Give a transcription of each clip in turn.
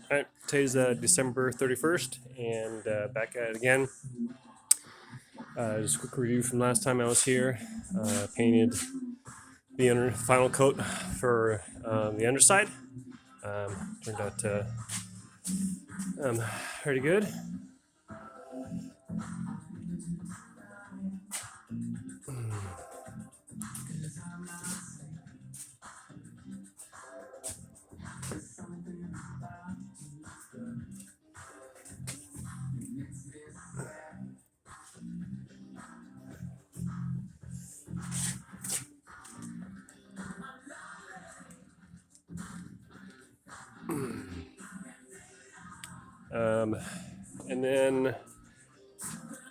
All right, today's December 31st, and back at it again. Just a quick review from last time I was here. Painted the final coat for the underside. Turned out um, pretty good. And then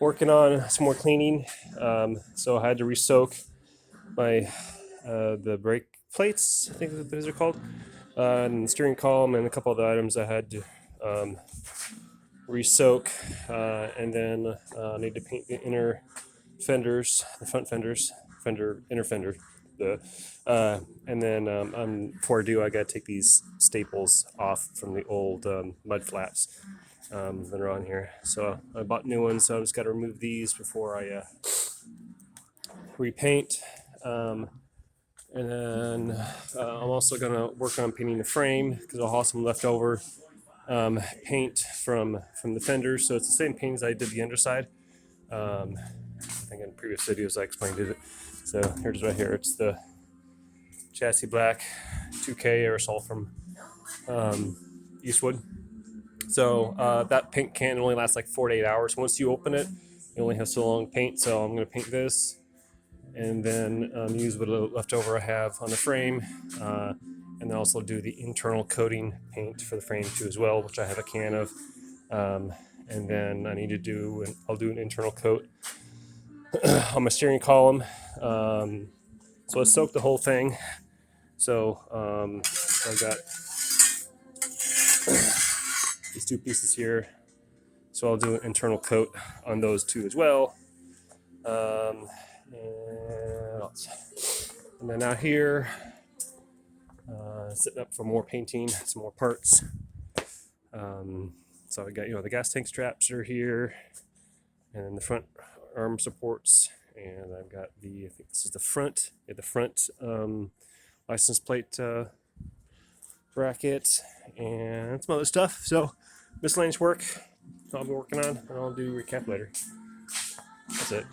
working on some more cleaning. So I had to re-soak my the brake plates, I think those are called, and the steering column, and a couple of the items I had to re-soak, and then need to paint the inner fenders, the front fenders, inner fender, the and then before I do, I got to take these staples off from the old mud flaps that are on here. So I bought new ones, so I just got to remove these before I repaint. And then I'm also gonna work on painting the frame because I'll have some leftover paint from the fenders. So it's the same paint as I did the underside. I think in previous videos I explained it. So here's right here. It's the chassis black 2K aerosol from Eastwood. So that paint can only last like 4 to 8 hours. Once you open it, you only have so long paint. So I'm gonna paint this and then use what leftover I have on the frame, and then also do the internal coating paint for the frame too as well, which I have a can of. And then I need to do, I'll do an internal coat on my steering column. So I soaked the whole thing. So I've got these two pieces here. So I'll do an internal coat on those two as well. And then out here, setting up for more painting, some more parts. So I got the gas tank straps are here, and then the front arm supports, and I've got I think this is the front license plate bracket, and some other stuff. So miscellaneous work I'll be working on, and I'll do recap later. That's it.